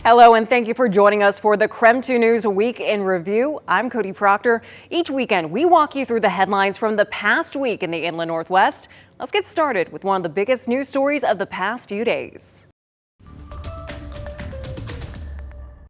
Hello and thank you for joining us for the KREM 2 News Week in Review. I'm Cody Proctor. Each weekend we walk you through the headlines from the past week in the Inland Northwest. Let's get started with one of the biggest news stories of the past few days.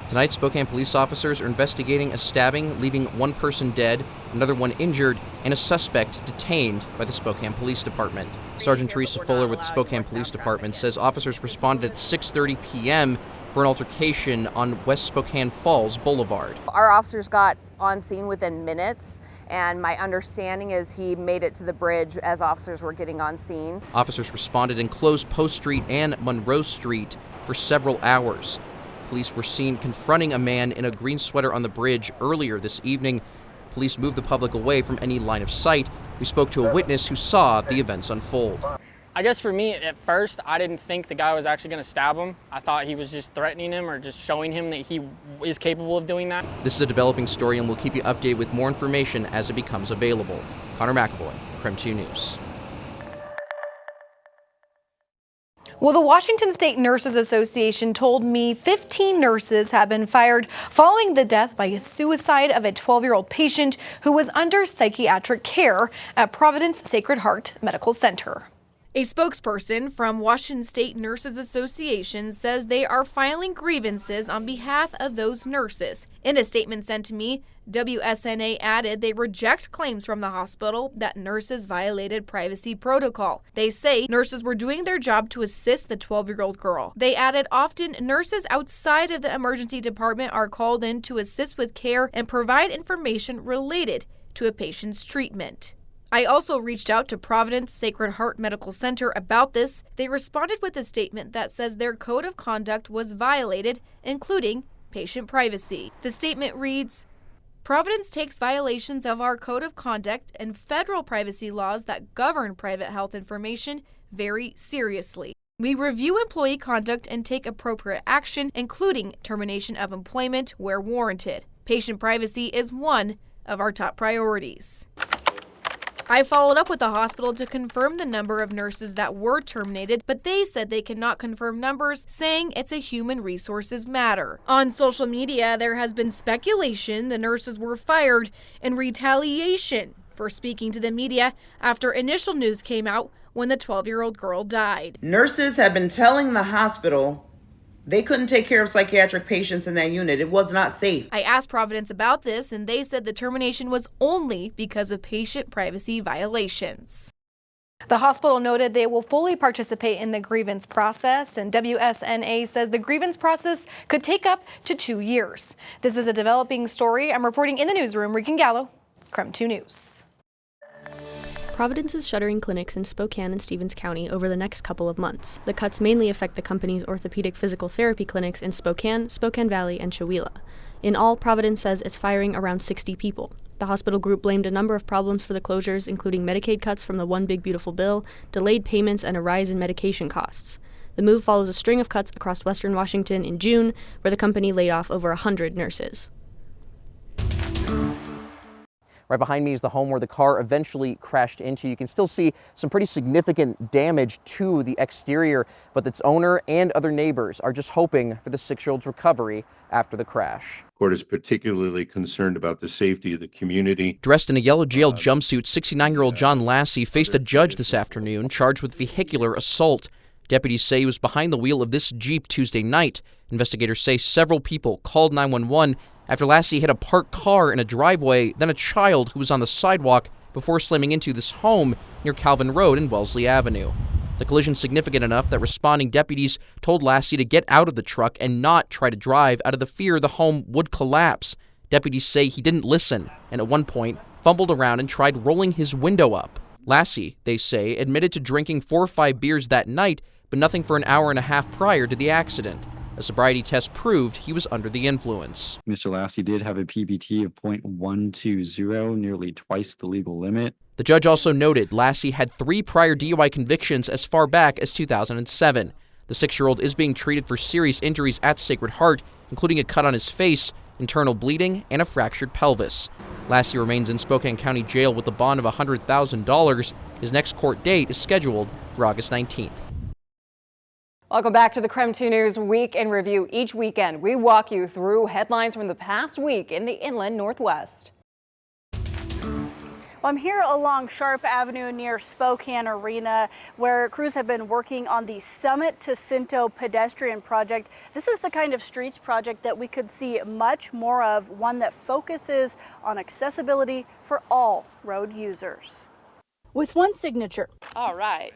Tonight, Spokane police officers are investigating a stabbing, leaving one person dead, another one injured, and a suspect detained by the Spokane Police Department. Sergeant Teresa Fuller with the Spokane Police Department says officers responded at 6:30 p.m. for an altercation on West Spokane Falls Boulevard. Our officers got on scene within minutes, and my understanding is he made it to the bridge as officers were getting on scene. Officers responded and closed Post Street and Monroe Street for several hours. Police were seen confronting a man in a green sweater on the bridge earlier this evening. Police moved the public away from any line of sight. We spoke to a witness who saw the events unfold. I guess for me, at first, I didn't think the guy was actually going to stab him. I thought he was just threatening him or just showing him that he is capable of doing that. This is a developing story, and we'll keep you updated with more information as it becomes available. Connor McAvoy, KREM 2 News. Well, the Washington State Nurses Association told me 15 nurses have been fired following the death by suicide of a 12-year-old patient who was under psychiatric care at Providence Sacred Heart Medical Center. A spokesperson from Washington State Nurses Association says they are filing grievances on behalf of those nurses. In a statement sent to me, WSNA added they reject claims from the hospital that nurses violated privacy protocol. They say nurses were doing their job to assist the 12-year-old girl. They added often nurses outside of the emergency department are called in to assist with care and provide information related to a patient's treatment. I also reached out to Providence Sacred Heart Medical Center about this. They responded with a statement that says their code of conduct was violated, including patient privacy. The statement reads, Providence takes violations of our code of conduct and federal privacy laws that govern private health information very seriously. We review employee conduct and take appropriate action, including termination of employment where warranted. Patient privacy is one of our top priorities. I followed up with the hospital to confirm the number of nurses that were terminated, but they said they cannot confirm numbers, saying it's a human resources matter. On social media, there has been speculation the nurses were fired in retaliation for speaking to the media after initial news came out when the 12-year-old girl died. Nurses have been telling the hospital they couldn't take care of psychiatric patients in that unit. It was not safe. I asked Providence about this, and they said the termination was only because of patient privacy violations. The hospital noted they will fully participate in the grievance process, and WSNA says the grievance process could take up to 2 years. This is a developing story. I'm reporting in the newsroom. Regan Gallo, KREM 2 News. Providence is shuttering clinics in Spokane and Stevens County over the next couple of months. The cuts mainly affect the company's orthopedic physical therapy clinics in Spokane, Spokane Valley, and Chewelah. In all, Providence says it's firing around 60 people. The hospital group blamed a number of problems for the closures, including Medicaid cuts from the One Big Beautiful Bill, delayed payments, and a rise in medication costs. The move follows a string of cuts across Western Washington in June, where the company laid off over 100 nurses. Right behind me is the home where the car eventually crashed into. You can still see some pretty significant damage to the exterior, but its owner and other neighbors are just hoping for the 6-year-old's recovery after the crash. The court is particularly concerned about the safety of the community. Dressed in a yellow jail jumpsuit, 69-year-old John Lassie faced a judge this afternoon charged with vehicular assault. Deputies say he was behind the wheel of this Jeep Tuesday night. Investigators say several people called 911 after Lassie hit a parked car in a driveway, then a child who was on the sidewalk before slamming into this home near Calvin Road and Wellesley Avenue. The collision significant enough that responding deputies told Lassie to get out of the truck and not try to drive out of the fear the home would collapse. Deputies say he didn't listen and at one point fumbled around and tried rolling his window up. Lassie, they say, admitted to drinking 4 or 5 beers that night, but nothing for an hour and a half prior to the accident. A sobriety test proved he was under the influence. Mr. Lassie did have a PBT of .120, nearly twice the legal limit. The judge also noted Lassie had 3 prior DUI convictions as far back as 2007. The 6-year-old is being treated for serious injuries at Sacred Heart, including a cut on his face, internal bleeding, and a fractured pelvis. Lassie remains in Spokane County Jail with a bond of $100,000. His next court date is scheduled for August 19th. Welcome back to the KREM 2 News Week in Review. Each weekend, we walk you through headlines from the past week in the Inland Northwest. Well, I'm here along Sharp Avenue near Spokane Arena, where crews have been working on the Summit to Cinto pedestrian project. This is the kind of streets project that we could see much more of, one that focuses on accessibility for all road users. With one signature. All right.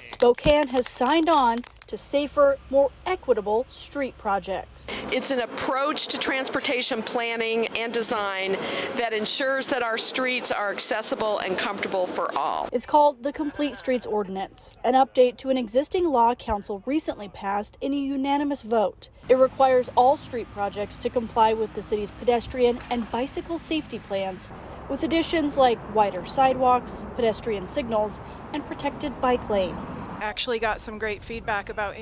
Spokane has signed on to safer, more equitable street projects. It's an approach to transportation planning and design that ensures that our streets are accessible and comfortable for all. It's called the Complete Streets Ordinance, an update to an existing law council recently passed in a unanimous vote. It requires all street projects to comply with the city's pedestrian and bicycle safety plans, with additions like wider sidewalks, pedestrian signals, and protected bike lanes. Actually got some great feedback about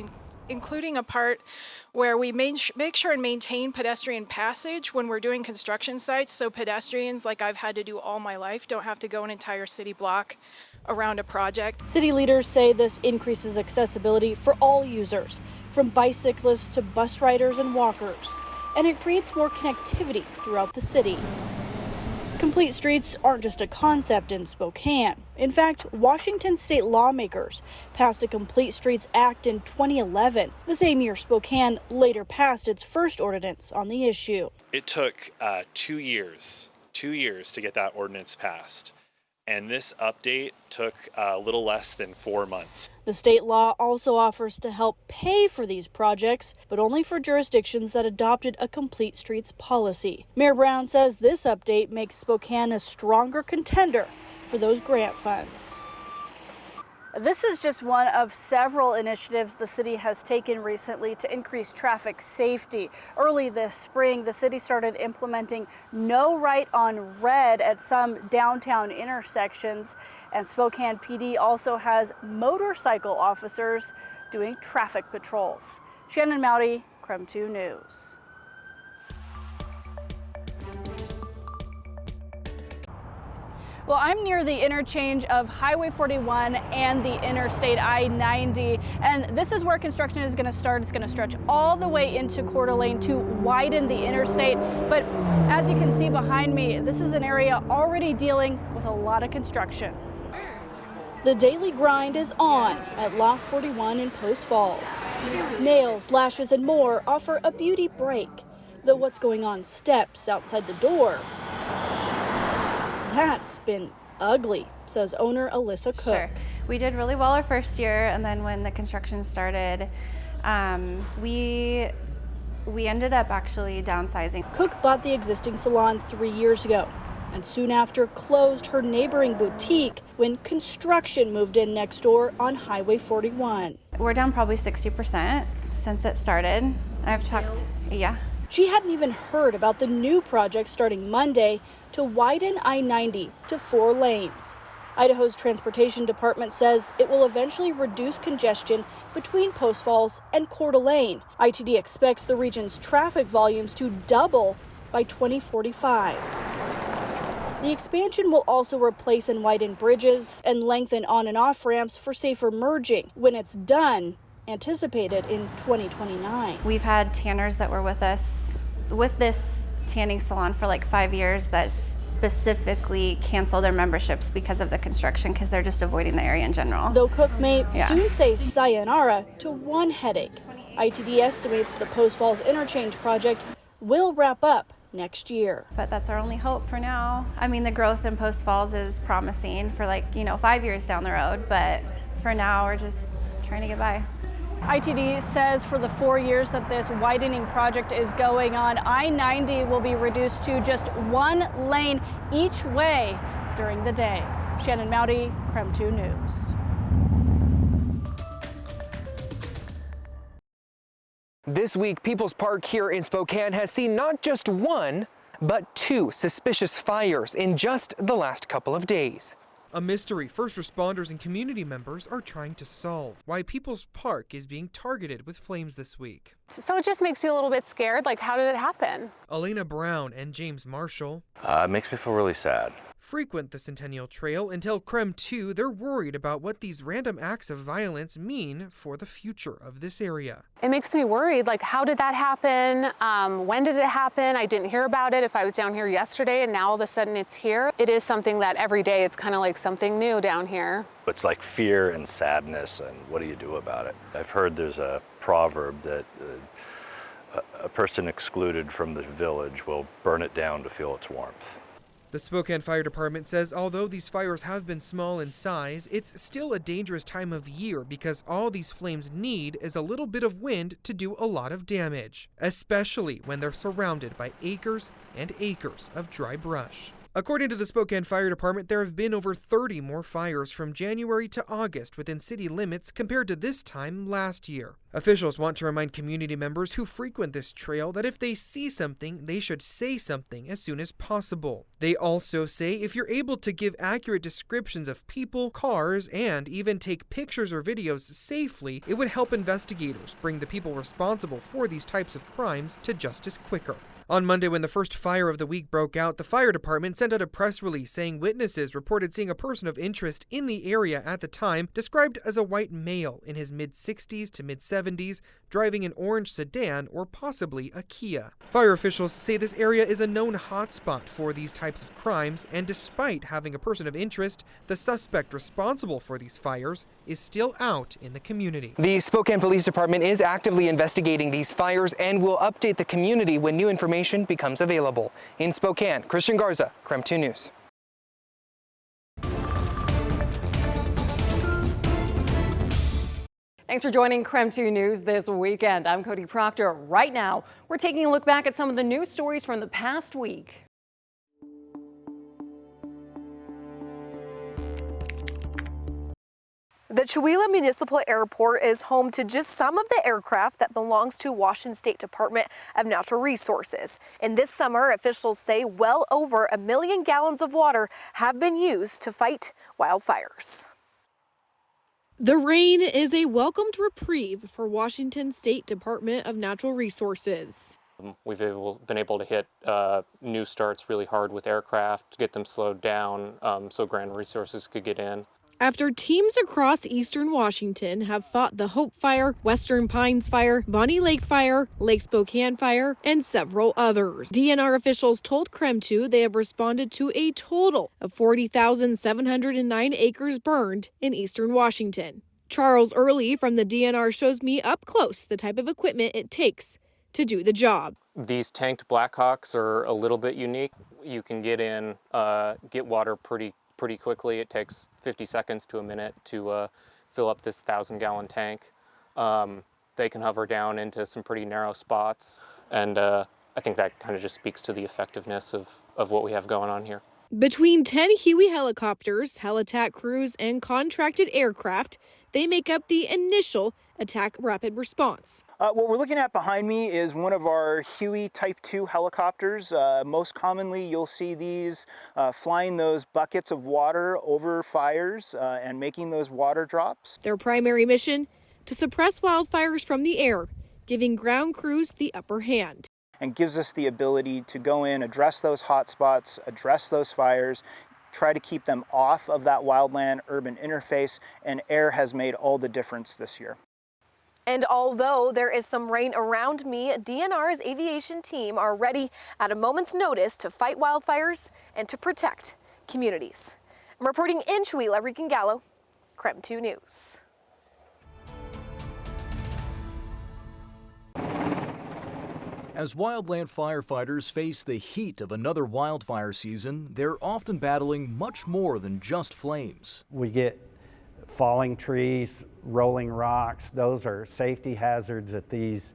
including a part where we make sure and maintain pedestrian passage when we're doing construction sites, so pedestrians, like I've had to do all my life, don't have to go an entire city block around a project. City leaders say this increases accessibility for all users, from bicyclists to bus riders and walkers, and it creates more connectivity throughout the city. Complete streets aren't just a concept in Spokane. In fact, Washington state lawmakers passed a Complete Streets Act in 2011, the same year Spokane later passed its first ordinance on the issue. It took 2 years to get that ordinance passed. And this update took a little less than 4 months. The state law also offers to help pay for these projects, but only for jurisdictions that adopted a Complete Streets policy. Mayor Brown says this update makes Spokane a stronger contender for those grant funds. This is just one of several initiatives the city has taken recently to increase traffic safety. Early this spring, the city started implementing no right on red at some downtown intersections, and Spokane PD also has motorcycle officers doing traffic patrols. Shannon Mowdy, KREM 2 News. Well, I'm near the interchange of Highway 41 and the Interstate I-90, and this is where construction is going to start. It's going to stretch all the way into Coeur d'Alene to widen the interstate. But as you can see behind me, this is an area already dealing with a lot of construction. The daily grind is on at Loft 41 in Post Falls. Nails, lashes, and more offer a beauty break, though what's going on steps outside the door, that's been ugly, says owner Alyssa Cook. Sure. We did really well our first year, and then when the construction started, we ended up actually downsizing. Cook bought the existing salon 3 years ago, and soon after closed her neighboring boutique when construction moved in next door on Highway 41. We're down probably 60% since it started. I've talked, yeah. She hadn't even heard about the new project starting Monday to widen I-90 to 4 lanes. Idaho's Transportation Department says it will eventually reduce congestion between Post Falls and Coeur d'Alene. ITD expects the region's traffic volumes to double by 2045. The expansion will also replace and widen bridges and lengthen on and off ramps for safer merging. When it's done, anticipated in 2029. We've had tanners that were with us with this tanning salon for like 5 years that specifically cancel their memberships because of the construction, because they're just avoiding the area in general. Though Cook may soon say sayonara to one headache. ITD estimates the Post Falls Interchange project will wrap up next year. But that's our only hope for now. I mean, the growth in Post Falls is promising for 5 years down the road, but for now we're just trying to get by. ITD says for the 4 years that this widening project is going on, I-90 will be reduced to just 1 lane each way during the day. Shannon Mowdy, KREM 2 News. This week, People's Park here in Spokane has seen not just 1, but 2 suspicious fires in just the last couple of days. A mystery first responders and community members are trying to solve. Why People's Park is being targeted with flames this week. So it just makes you a little bit scared, like how did it happen? Elena Brown and James Marshall. It makes me feel really sad. frequent the Centennial Trail and tell KREM 2 they're worried about what these random acts of violence mean for the future of this area. It makes me worried, like, how did that happen? When did it happen? I didn't hear about it if I was down here yesterday and now all of a sudden it's here. It is something that every day it's kind of like something new down here. It's like fear and sadness, and what do you do about it? I've heard there's a proverb that a person excluded from the village will burn it down to feel its warmth. The Spokane Fire Department says although these fires have been small in size, it's still a dangerous time of year because all these flames need is a little bit of wind to do a lot of damage, especially when they're surrounded by acres and acres of dry brush. According to the Spokane Fire Department, there have been over 30 more fires from January to August within city limits compared to this time last year. Officials want to remind community members who frequent this trail that if they see something, they should say something as soon as possible. They also say if you're able to give accurate descriptions of people, cars, and even take pictures or videos safely, it would help investigators bring the people responsible for these types of crimes to justice quicker. On Monday, when the first fire of the week broke out, the fire department sent out a press release saying witnesses reported seeing a person of interest in the area at the time, described as a white male in his mid-60s to mid-70s, driving an orange sedan or possibly a Kia. Fire officials say this area is a known hotspot for these types of crimes, and despite having a person of interest, the suspect responsible for these fires is still out in the community. The Spokane Police Department is actively investigating these fires and will update the community when new information becomes available. In Spokane, Christian Garza, KREM 2 News. Thanks for joining KREM 2 News this weekend. I'm Cody Proctor. Right now, we're taking a look back at some of the news stories from the past week. The Chewelah Municipal Airport is home to just some of the aircraft that belongs to Washington State Department of Natural Resources. And this summer, officials say well over 1 million gallons of water have been used to fight wildfires. The rain is a welcomed reprieve for Washington State Department of Natural Resources. We've been able to hit new starts really hard with aircraft to get them slowed down so Grand Resources could get in. After teams across eastern Washington have fought the Hope Fire, Western Pines Fire, Bonnie Lake Fire, Lake Spokane Fire, and several others, DNR officials told KREM 2 they have responded to a total of 40,709 acres burned in eastern Washington. Charles Early from the DNR shows me up close the type of equipment it takes to do the job. These tanked Blackhawks are a little bit unique. You can get in, get water pretty quickly. It takes 50 seconds to a minute to fill up this 1,000-gallon tank. They can hover down into some pretty narrow spots, and I think that kind of just speaks to the effectiveness of what we have going on here. Between 10 Huey helicopters, heli-attack crews, and contracted aircraft, they make up the initial attack rapid response. What we're looking at behind me is one of our Huey Type 2 helicopters. Most commonly, you'll see these flying those buckets of water over fires and making those water drops. Their primary mission, to suppress wildfires from the air, giving ground crews the upper hand. And gives us the ability to go in, address those hot spots, address those fires, try to keep them off of that wildland-urban interface, and air has made all the difference this year. And although there is some rain around me, DNR's aviation team are ready at a moment's notice to fight wildfires and to protect communities. I'm reporting in Chewelah, Rican Gallo, KREM 2 News. As wildland firefighters face the heat of another wildfire season, they're often battling much more than just flames. We get falling trees, rolling rocks. Those are safety hazards that these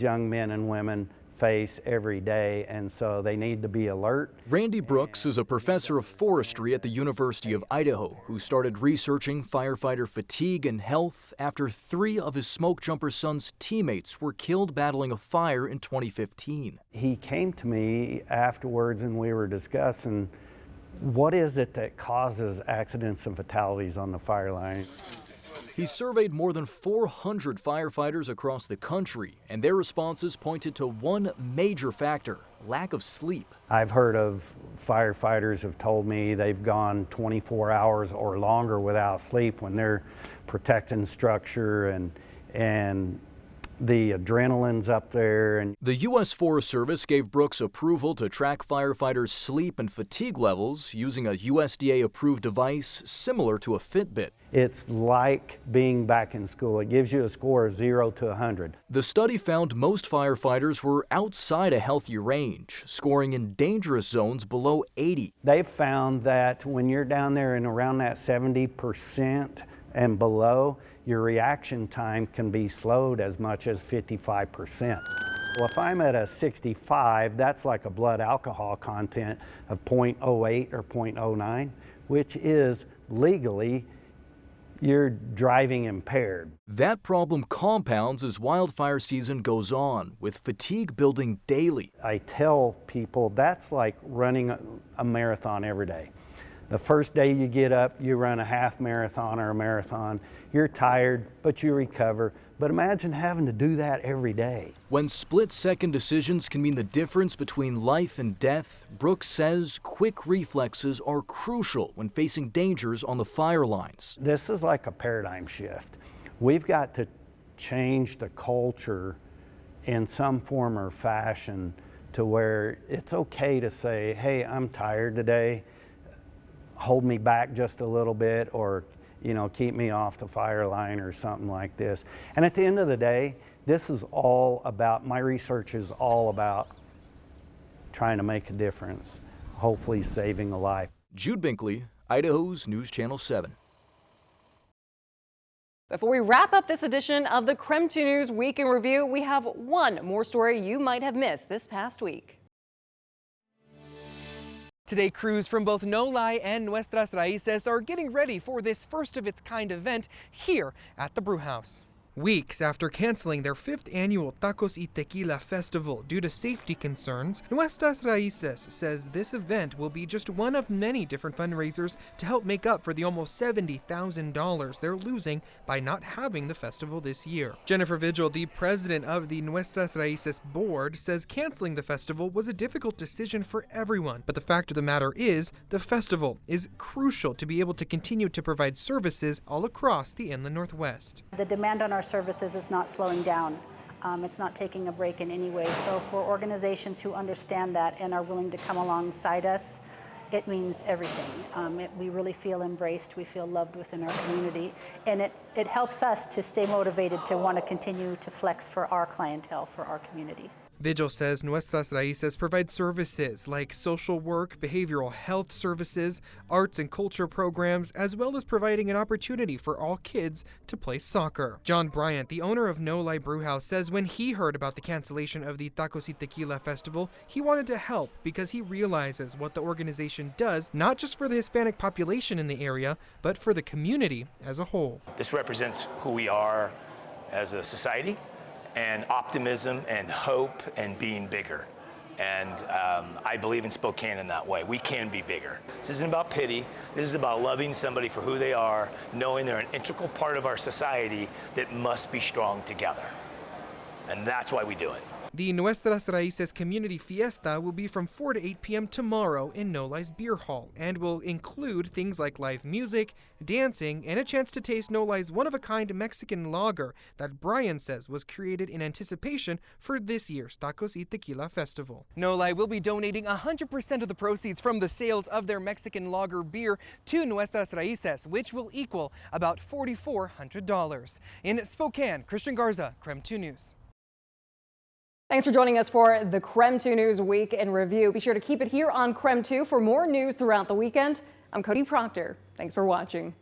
young men and women face every day, and so they need to be alert. Randy Brooks is a professor of forestry at the University of Idaho who started researching firefighter fatigue and health after 3 of his smoke jumper son's teammates were killed battling a fire in 2015. He came to me afterwards and we were discussing what is it that causes accidents and fatalities on the fire line. He surveyed more than 400 firefighters across the country, and their responses pointed to one major factor: lack of sleep. I've heard of firefighters have told me they've gone 24 hours or longer without sleep when they're protecting structure and the adrenaline's up there. And the U.S. Forest Service gave Brooks approval to track firefighters' sleep and fatigue levels using a USDA-approved device similar to a Fitbit. It's like being back in school. It gives you a score of 0 to 100. The study found most firefighters were outside a healthy range, scoring in dangerous zones below 80. They've found that when you're down there in around that 70% and below, your reaction time can be slowed as much as 55%. Well, if I'm at a 65, that's like a blood alcohol content of 0.08 or 0.09, which is legally you're driving impaired. That problem compounds as wildfire season goes on, with fatigue building daily. I tell people that's like running a marathon every day. The first day you get up, you run a half marathon or a marathon. You're tired, but you recover. But imagine having to do that every day. When split-second decisions can mean the difference between life and death, Brooks says quick reflexes are crucial when facing dangers on the fire lines. This is like a paradigm shift. We've got to change the culture in some form or fashion to where it's okay to say, hey, I'm tired today. Hold me back just a little bit, or keep me off the fire line or something like this. And at the end of the day, this is all about, my research is all about trying to make a difference, hopefully saving a life. Jude Binkley, Idaho's News Channel 7. Before we wrap up this edition of the KREM 2 News Week in Review, we have one more story you might have missed this past week. Today, crews from both Nolai and Nuestras Raíces are getting ready for this first-of-its-kind event here at the Brewhouse. Weeks after canceling their 5th annual Tacos y Tequila Festival due to safety concerns, Nuestras Raíces says this event will be just one of many different fundraisers to help make up for the almost $70,000 they're losing by not having the festival this year. Jennifer Vigil, the president of the Nuestras Raíces board, says canceling the festival was a difficult decision for everyone, but the fact of the matter is, the festival is crucial to be able to continue to provide services all across the Inland Northwest. The demand on our services is not slowing down. It's not taking a break in any way. So for organizations who understand that and are willing to come alongside us, it means everything. We really feel embraced, we feel loved within our community, and it helps us to stay motivated to want to continue to flex for our clientele, for our community. Vigil says Nuestras Raíces provide services like social work, behavioral health services, arts and culture programs, as well as providing an opportunity for all kids to play soccer. John Bryant, the owner of Nolai Brewhouse, says when he heard about the cancellation of the Tacos y Tequila Festival, he wanted to help because he realizes what the organization does, not just for the Hispanic population in the area, but for the community as a whole. This represents who we are as a society, and optimism and hope and being bigger. And I believe in Spokane in that way. We can be bigger. This isn't about pity. This is about loving somebody for who they are, knowing they're an integral part of our society that must be strong together. And that's why we do it. The Nuestras Raíces Community Fiesta will be from 4 to 8 p.m. tomorrow in Nolai's Beer Hall and will include things like live music, dancing, and a chance to taste Nolai's one-of-a-kind Mexican lager that Brian says was created in anticipation for this year's Tacos y Tequila Festival. Nolai will be donating 100% of the proceeds from the sales of their Mexican lager beer to Nuestras Raíces, which will equal about $4,400. In Spokane, Christian Garza, KREM 2 News. Thanks for joining us for the KREM 2 News Week in Review. Be sure to keep it here on KREM 2 for more news throughout the weekend. I'm Cody Proctor. Thanks for watching.